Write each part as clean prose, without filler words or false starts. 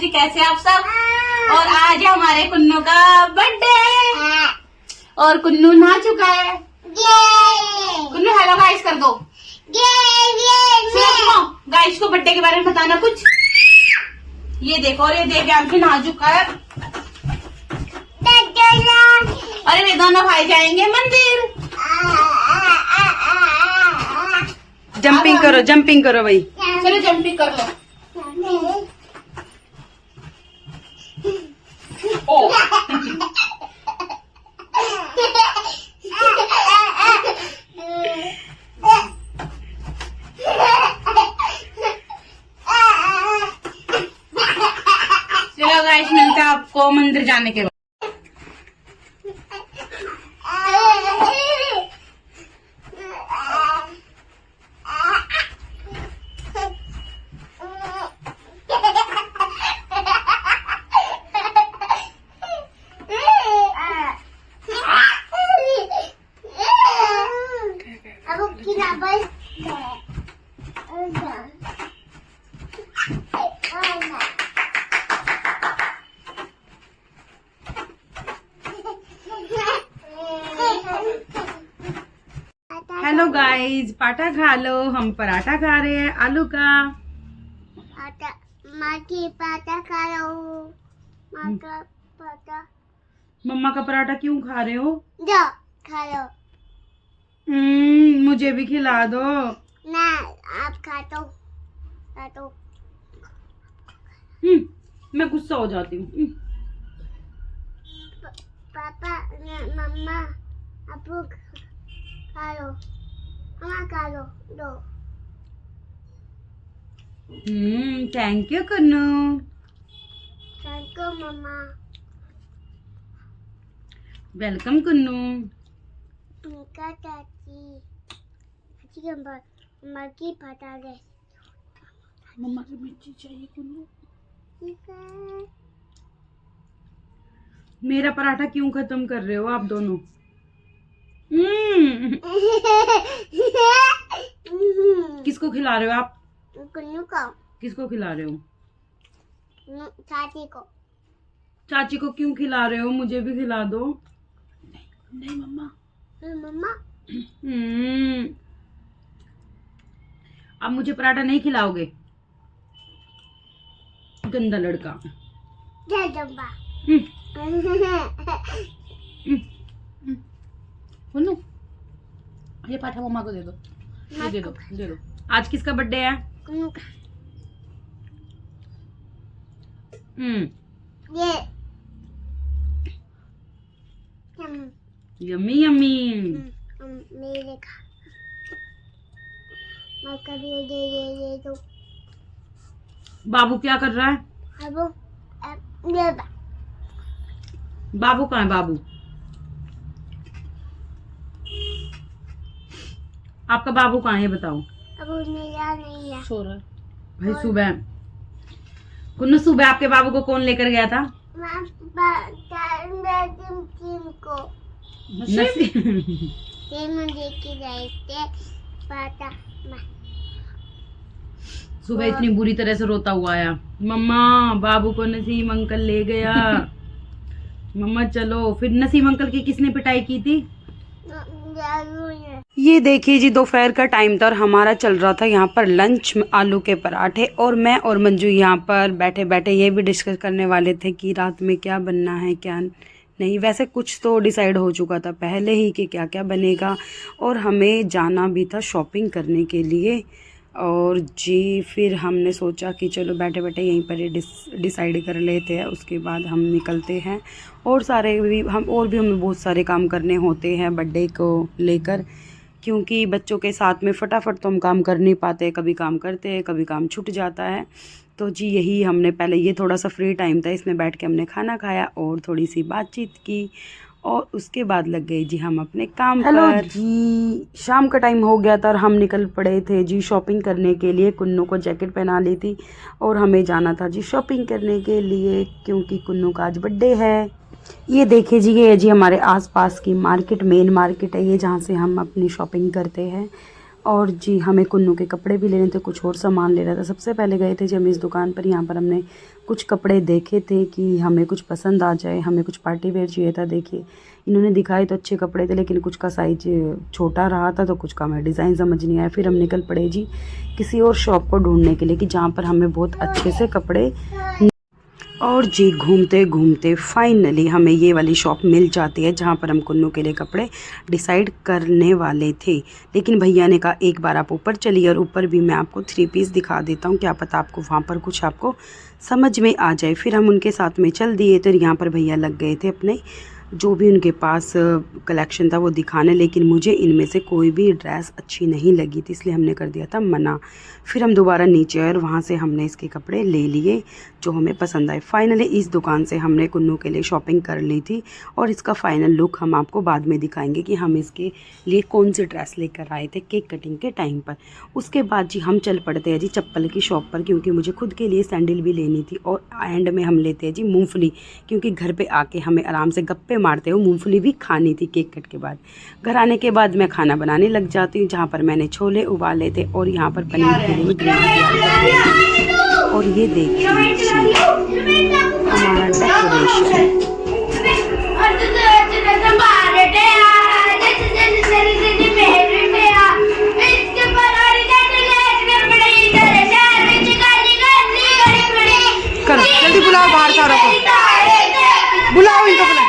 जी, कैसे आप सब। और आज है हमारे कुन्नू का बर्थडे और कुन्नू नहा चुका है। कुन्नू हेलो गाइस कर दो। गाइस को बर्थडे के बारे में बताना कुछ। ये देखो, और ये देख आंखें नहा चुका है। अरे वे दोनों भाई जाएंगे मंदिर। जंपिंग करो भाई। चलो जंपिंग कर लो। ओ। चलो गाइस, मिलते हैं आपको मंदिर जाने के बाद। हेलो गाइस, पाटा खा लो। हम पराठा खा रहे हैं आलू का। माँ की पाता खा रहा हूँ। माँ का पाता। मम्मा का पराठा क्यों खा रहे हो? दो खा लो। मुझे भी खिला दो ना, आप खा दो। मैं गुस्सा हो जाती हूँ। पापा मम्मा आप खा लो। मम्मा खा लो दो। Thank you Kunnu. Thank you मम्मा। वेलकम कुन्नू। उनका चाची के मम्मा की पता दे। मम्मा की मिर्ची चाहिए कुन्नू। मेरा पराठा क्यों खत्म कर रहे हो आप दोनों? किसको खिला रहे हो आप? कुन्नू को। किसको खिला रहे हो? चाची को। चाची को क्यों खिला रहे हो? मुझे भी खिला दो। नहीं मम्मा। मम्मा अब मुझे पराठा नहीं खिलाओगे? गंदा लड़का। कुन्नू, ये पराठा मम्मा को दे दो। ये दे दो। आज किसका बर्थडे है? कुन्नू का। ये यम्मी यम्मी। मेरे का। मैं कभी दे दो। बाबू क्या कर रहा है? ये बाबू कहाँ है? बाबू, आपका बाबू कहाँ है बताओ? अब मेरा नहीं है। सो रहा है भाई। सुबह कुन्नू, सुबह आपके बाबू को कौन लेकर गया था? को लेके गए थे। पता सुबह इतनी बुरी तरह से रोता हुआ आया। मम्मा, बाबू को नसीम अंकल ले गया। मम्मा चलो। फिर नसीम अंकल की किसने पिटाई की थी? ये देखिए जी, दोपहर का टाइम था और हमारा चल रहा था यहाँ पर लंच, आलू के पराठे। और मैं और मंजू यहाँ पर बैठे बैठे ये भी डिस्कस करने वाले थे कि रात में क्या बनना है क्या नहीं। वैसे कुछ तो डिसाइड हो चुका था पहले ही कि क्या क्या बनेगा। और हमें जाना भी था शॉपिंग करने के लिए। और जी फिर हमने सोचा कि चलो बैठे बैठे यहीं पर ही डिसाइड कर लेते हैं, उसके बाद हम निकलते हैं। और सारे भी हमें बहुत सारे काम करने होते हैं बर्थडे को लेकर, क्योंकि बच्चों के साथ में फटाफट तो हम काम कर नहीं पाते। कभी काम करते हैं, कभी काम छूट जाता है। तो जी यही हमने पहले, ये थोड़ा सा फ्री टाइम था, इसमें बैठ के हमने खाना खाया और थोड़ी सी बातचीत की। और उसके बाद लग गए जी हम अपने काम पर। जी शाम का टाइम हो गया था और हम निकल पड़े थे जी शॉपिंग करने के लिए। कुन्नू को जैकेट पहना ली थी और हमें जाना था जी शॉपिंग करने के लिए, क्योंकि कुन्नू का आज बर्थडे है। ये देखिए जी, ये जी हमारे आसपास की मार्केट, मेन मार्केट है ये, जहाँ से हम अपनी शॉपिंग करते हैं। और जी हमें कुन्नू के कपड़े भी लेने थे, कुछ और सामान लेना था। सबसे पहले गए थे जी हम इस दुकान पर, यहाँ पर हमने कुछ कपड़े देखे थे कि हमें कुछ पसंद आ जाए, हमें कुछ पार्टी वेयर चाहिए था। देखिए इन्होंने दिखाए तो अच्छे कपड़े थे, लेकिन कुछ का साइज छोटा रहा था तो कुछ का हमें डिज़ाइन समझ नहीं आया। फिर हम निकल पड़े जी किसी और शॉप को ढूंढने के लिए कि जहाँ पर हमें बहुत अच्छे से कपड़े। और जी घूमते घूमते फाइनली हमें ये वाली शॉप मिल जाती है जहाँ पर हम कुन्नू के लिए कपड़े डिसाइड करने वाले थे। लेकिन भैया ने कहा एक बार आप ऊपर चलिए, और ऊपर भी मैं आपको 3 पीस दिखा देता हूँ, क्या पता आपको वहाँ पर कुछ आपको समझ में आ जाए। फिर हम उनके साथ में चल दिए। तो यहाँ पर भैया लग गए थे अपने जो भी उनके पास कलेक्शन था वो दिखाने, लेकिन मुझे इनमें से कोई भी ड्रेस अच्छी नहीं लगी थी, इसलिए हमने कर दिया था मना। फिर हम दोबारा नीचे आए और वहाँ से हमने इसके कपड़े ले लिए जो हमें पसंद आए। फाइनली इस दुकान से हमने कुन्नू के लिए शॉपिंग कर ली थी, और इसका फाइनल लुक हम आपको बाद में दिखाएंगे कि हम इसके लिए कौन सी ड्रेस लेकर आए थे केक कटिंग के टाइम पर। उसके बाद जी हम चल पड़ते हैं जी चप्पल की शॉप पर, क्योंकि मुझे खुद के लिए सैंडल भी लेनी थी। और एंड में हम लेते हैं जी मूँगफली, क्योंकि घर पर आके हमें आराम से गप्पे मारते हुए मूँगफली भी खानी थी केक कट के बाद। घर आने के बाद मैं खाना बनाने लग जाती हूँ, जहाँ पर मैंने छोले उबाले थे और यहाँ पर पनीर के लिए ग्रेवी तैयार कर रही थी। और ये देखिए हमारा डेकोरेशन। करो जल्दी बुलाओ बाहर सारों को, बुलाओ इनको बुलाओ।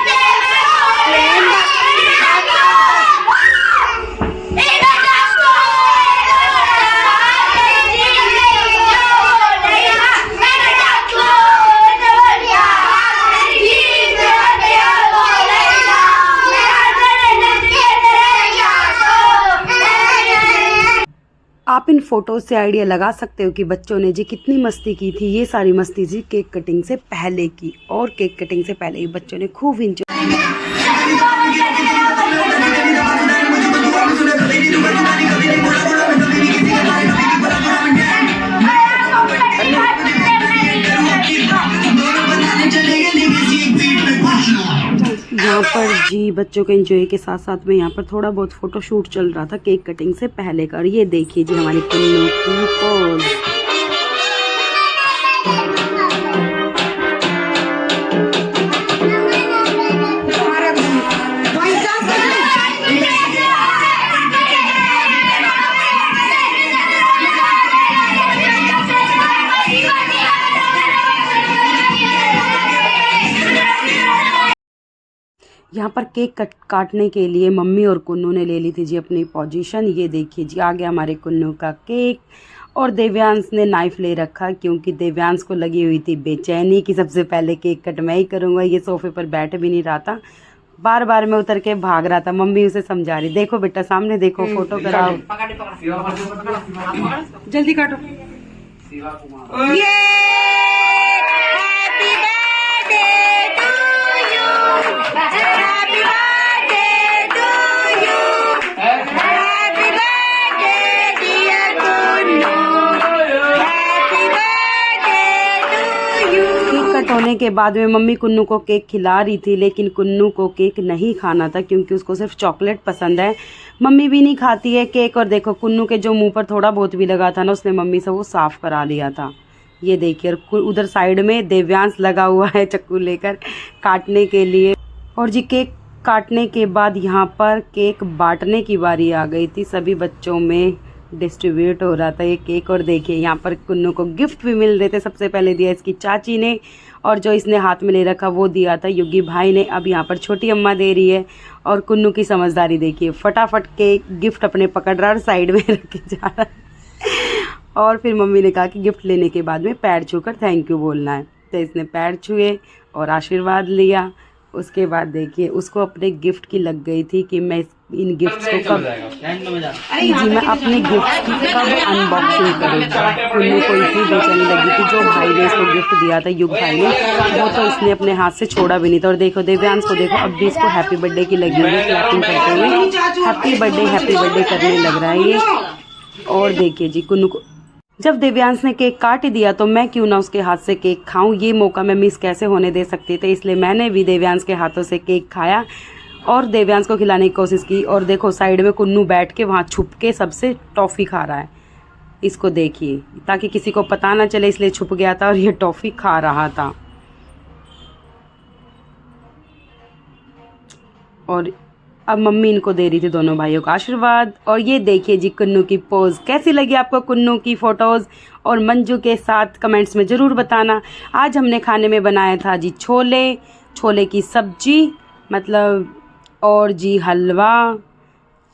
आप इन फ़ोटोज़ से आइडिया लगा सकते हो कि बच्चों ने जी कितनी मस्ती की थी। ये सारी मस्ती जी केक कटिंग से पहले की, और केक कटिंग से पहले ही बच्चों ने खूब इंजॉय। यहाँ पर जी बच्चों के एंजॉय के साथ साथ में यहाँ पर थोड़ा बहुत फ़ोटो शूट चल रहा था केक कटिंग से पहले का। और ये देखिए जी हमारी कुन्नू की पोज। यहाँ पर केक काटने के लिए मम्मी और कुन्नू ने ले ली थी जी अपनी पोजीशन। ये देखिए जी आ गया हमारे कुन्नू का केक, और देव्यांश ने नाइफ़ ले रखा, क्योंकि देव्यांश को लगी हुई थी बेचैनी कि सबसे पहले केक कट मैं ही करूँगा। ये सोफे पर बैठ भी नहीं रहा था, बार बार में उतर के भाग रहा था। मम्मी उसे समझा रही, देखो बेटा सामने देखो, फोटो कराओ, जल्दी काटो। होने के बाद में मम्मी कुन्नू को केक खिला रही थी, लेकिन कुन्नू को केक नहीं खाना था क्योंकि उसको सिर्फ चॉकलेट पसंद है। मम्मी भी नहीं खाती है केक, और देखो कुन्नू के जो मुंह पर थोड़ा बहुत भी लगा था ना, उसने मम्मी से वो साफ़ करा लिया था। ये देखिए, और उधर साइड में देव्यांश लगा हुआ है चक्कू लेकर काटने के लिए। और जी केक काटने के बाद यहाँ पर केक बांटने की बारी आ गई थी, सभी बच्चों में डिस्ट्रीब्यूट हो रहा था ये केक। और देखिए यहाँ पर कुन्नू को गिफ्ट भी मिल रहे थे। सबसे पहले दिया इसकी चाची ने, और जो इसने हाथ में ले रखा वो दिया था युगी भाई ने। अब यहाँ पर छोटी अम्मा दे रही है, और कुन्नू की समझदारी देखिए, फटाफट के गिफ्ट अपने पकड़ रहा और साइड में रख के जा रहा है। और फिर मम्मी ने कहा कि गिफ्ट लेने के बाद में पैर छूकर थैंक यू बोलना है, तो इसने पैर छुए और आशीर्वाद लिया। उसके बाद देखिए उसको अपने गिफ्ट की लग गई थी कि मैं इन गिफ्ट्स को कब जी मैं अपने गिफ्ट की कब अनबॉक्सिंग करूँगा। कुन्नू को इतनी बेचैनी लगी थी, जो भाई ने इसको गिफ्ट दिया था युग भाई ने, वो तो इसने अपने हाथ से छोड़ा भी नहीं था। और देखो देव्यांश को देखो, अब भी इसको हैप्पी बर्थडे की लगी हुई है, क्लैपिंग करते हुए हैप्पी बर्थडे करने लग रहा है ये। और देखिए जी कुन्नू को जब देव्यांश ने केक काट ही दिया तो मैं क्यों ना उसके हाथ से केक खाऊं, ये मौका मैं मिस कैसे होने दे सकती थी। इसलिए मैंने भी देव्यांश के हाथों से केक खाया और देव्यांश को खिलाने की कोशिश की। और देखो साइड में कुन्नू बैठ के वहाँ छुप के सबसे टॉफ़ी खा रहा है। इसको देखिए, ताकि किसी को पता ना चले इसलिए छुप गया था और ये टॉफ़ी खा रहा था। और अब मम्मी इनको दे रही थी दोनों भाइयों का आशीर्वाद। और ये देखिए जी कुन्नू की पोज। कैसी लगी आपको कुन्नू की फ़ोटोज़ और मंजू के साथ कमेंट्स में ज़रूर बताना। आज हमने खाने में बनाया था जी छोले की सब्जी मतलब, और जी हलवा,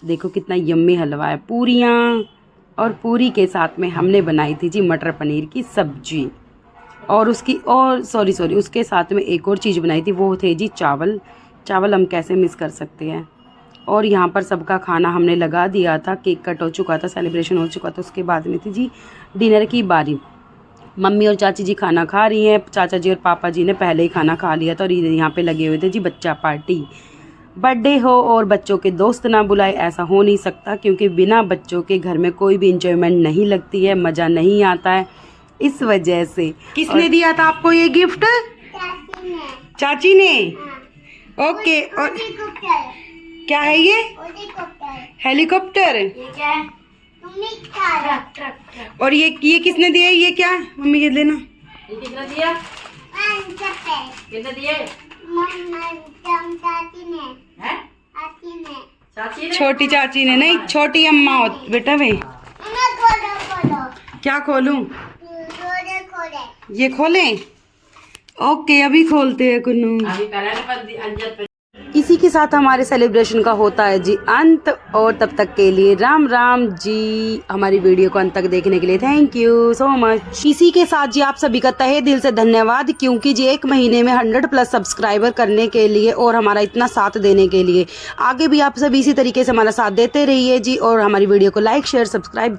देखो कितना यम्मी हलवा है, पूरियाँ, और पूरी के साथ में हमने बनाई थी जी मटर पनीर की सब्जी। और उसके साथ में एक और चीज़ बनाई थी, वो थे जी चावल हम कैसे मिस कर सकते हैं। और यहाँ पर सबका खाना हमने लगा दिया था, केक कट हो चुका था, सेलिब्रेशन हो चुका था। उसके बाद में थी जी डिनर की बारी। मम्मी और चाची जी खाना खा रही हैं, चाचा जी और पापा जी ने पहले ही खाना खा लिया था और यहाँ पे लगे हुए थे जी बच्चा पार्टी। बर्थडे हो और बच्चों के दोस्त ना बुलाए, ऐसा हो नहीं सकता, क्योंकि बिना बच्चों के घर में कोई भी इंजॉयमेंट नहीं लगती है, मज़ा नहीं आता है। इस वजह से किसने दिया था आपको ये गिफ्ट? चाची ने। ओके। और क्या है ये? हेलीकॉप्टर। ये क्या है? ट्रक। और ये किसने दिया? ये क्या है? मम्मी ये लेना। ये कितना दिया? कितना दिए? हैं? चाची ने? छोटी चाची ने नहीं, छोटी अम्मा हो बेटा भाई। क्या खोलूं? ये खोलें? ओके अभी खोलते हैं कुन्नू। अभी पहले अंजत पे। इसी के साथ हमारे सेलिब्रेशन का होता है जी अंत। और तब तक के लिए राम राम जी। हमारी वीडियो को अंत तक देखने के लिए थैंक यू सो मच। इसी के साथ जी आप सभी का तहे दिल से धन्यवाद, क्योंकि जी 1 महीने में 100+ सब्सक्राइबर करने के लिए और हमारा इतना साथ देने के लिए। आगे भी आप सभी इसी तरीके से हमारा साथ देते रहिए जी, और हमारी वीडियो को लाइक शेयर सब्सक्राइब